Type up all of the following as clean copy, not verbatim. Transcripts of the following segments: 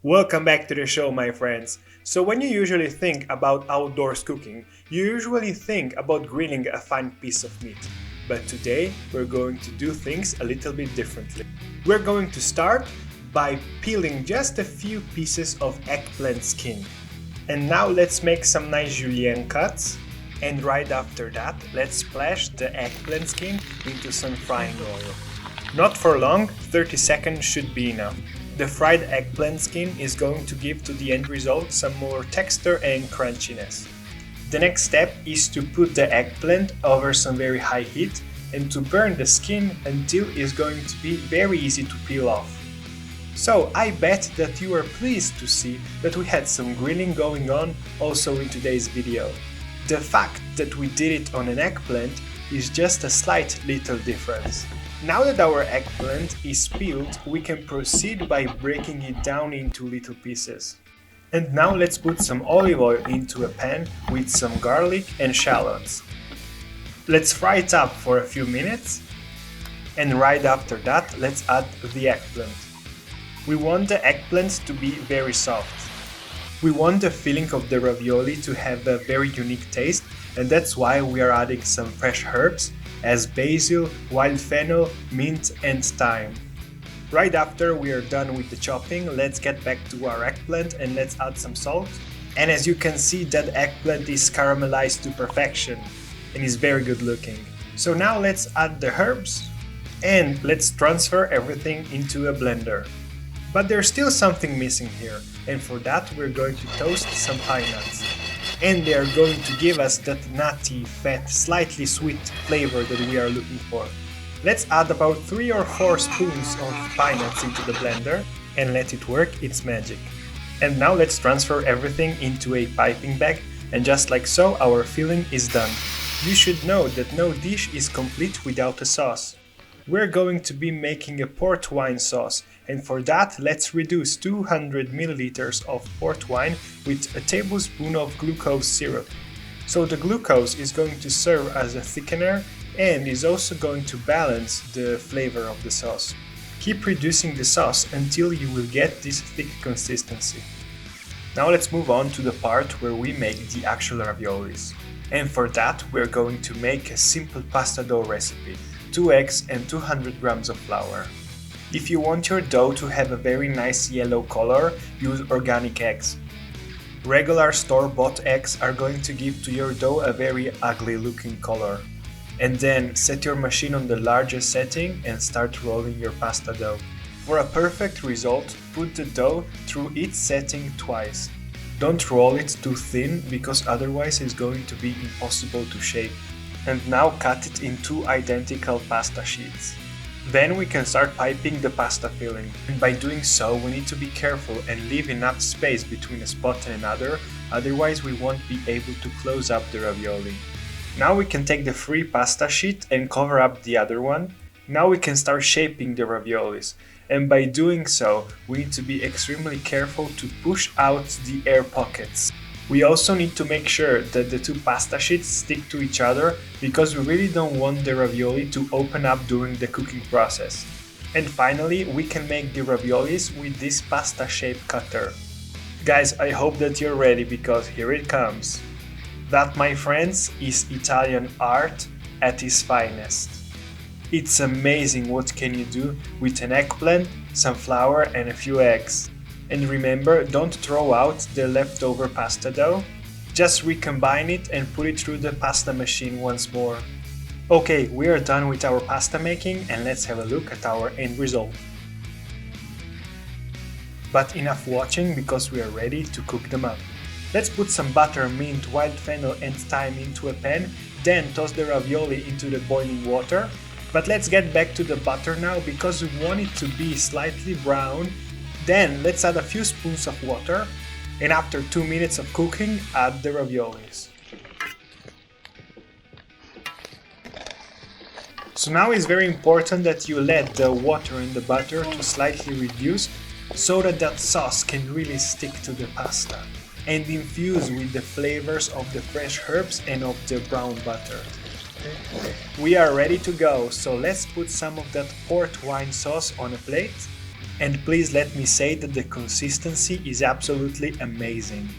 Welcome back to the show, my friends. So when you usually think about outdoors cooking, you usually think about grilling a fine piece of meat. But today, we're going to do things a little bit differently. We're going to start by peeling just a few pieces of eggplant skin. And now let's make some nice julienne cuts. And right after that, let's splash the eggplant skin into some frying oil. Not for long, 30 seconds should be enough. The fried eggplant skin is going to give to the end result some more texture and crunchiness. The next step is to put the eggplant over some very high heat and to burn the skin until it's going to be very easy to peel off. So I bet that you are pleased to see that we had some grilling going on also in today's video. The fact that we did it on an eggplant is just a slight little difference. Now that our eggplant is peeled, we can proceed by breaking it down into little pieces. And now let's put some olive oil into a pan with some garlic and shallots. Let's fry it up for a few minutes, and right after that let's add the eggplant. We want the eggplant to be very soft. We want the filling of the ravioli to have a very unique taste, and that's why we are adding some fresh herbs as basil, wild fennel, mint and thyme. Right after we are done with the chopping, let's get back to our eggplant and let's add some salt. And as you can see, that eggplant is caramelized to perfection and is very good looking. So now let's add the herbs and let's transfer everything into a blender. But there's still something missing here, and for that we're going to toast some pine nuts. And they are going to give us that nutty, fat, slightly sweet flavor that we are looking for. Let's add about 3 or 4 spoons of pine nuts into the blender and let it work its magic. And now let's transfer everything into a piping bag, and just like so our filling is done. You should know that no dish is complete without a sauce. We're going to be making a port wine sauce, and for that let's reduce 200 milliliters of port wine with a tablespoon of glucose syrup. So the glucose is going to serve as a thickener and is also going to balance the flavor of the sauce. Keep reducing the sauce until you will get this thick consistency. Now let's move on to the part where we make the actual raviolis. And for that we're going to make a simple pasta dough recipe. 2 eggs and 200 grams of flour. If you want your dough to have a very nice yellow color, use organic eggs. Regular store-bought eggs are going to give to your dough a very ugly looking color. And then set your machine on the largest setting and start rolling your pasta dough. For a perfect result, put the dough through each setting twice. Don't roll it too thin because otherwise it's going to be impossible to shape. And now cut it in 2 identical pasta sheets. Then we can start piping the pasta filling, and by doing so we need to be careful and leave enough space between a spot and another, otherwise we won't be able to close up the ravioli. Now we can take the free pasta sheet and cover up the other one. Now we can start shaping the raviolis, and by doing so we need to be extremely careful to push out the air pockets. We also need to make sure that the 2 pasta sheets stick to each other because we really don't want the ravioli to open up during the cooking process. And finally, we can make the raviolis with this pasta shape cutter. Guys, I hope that you're ready because here it comes. That, my friends, is Italian art at its finest. It's amazing what can you do with an eggplant, some flour and a few eggs. And remember, don't throw out the leftover pasta dough. Just recombine it and put it through the pasta machine once more. Okay, we are done with our pasta making and let's have a look at our end result. But enough watching because we are ready to cook them up. Let's put some butter, mint, wild fennel and thyme into a pan, then toss the ravioli into the boiling water. But let's get back to the butter now because we want it to be slightly brown. Then let's add a few spoons of water, and after 2 minutes of cooking, add the raviolis. So now it's very important that you let the water and the butter to slightly reduce so that that sauce can really stick to the pasta and infuse with the flavors of the fresh herbs and of the brown butter. We are ready to go, so let's put some of that port wine sauce on a plate and please let me say that the consistency is absolutely amazing.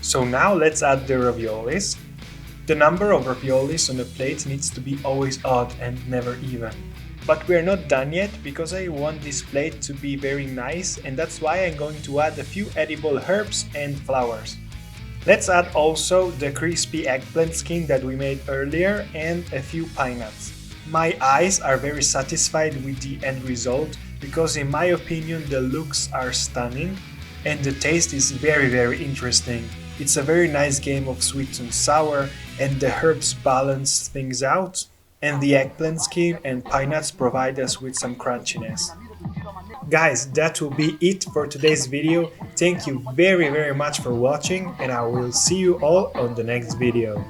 So now let's add the raviolis. The number of raviolis on a plate needs to be always odd and never even. But we're not done yet because I want this plate to be very nice, and that's why I'm going to add a few edible herbs and flowers. Let's add also the crispy eggplant skin that we made earlier and a few pine nuts. My eyes are very satisfied with the end result because in my opinion the looks are stunning and the taste is very interesting. It's a very nice game of sweet and sour, and the herbs balance things out, and the eggplant skin and pine nuts provide us with some crunchiness. Guys, that will be it for today's video. Thank you very much for watching, and I will see you all on the next video.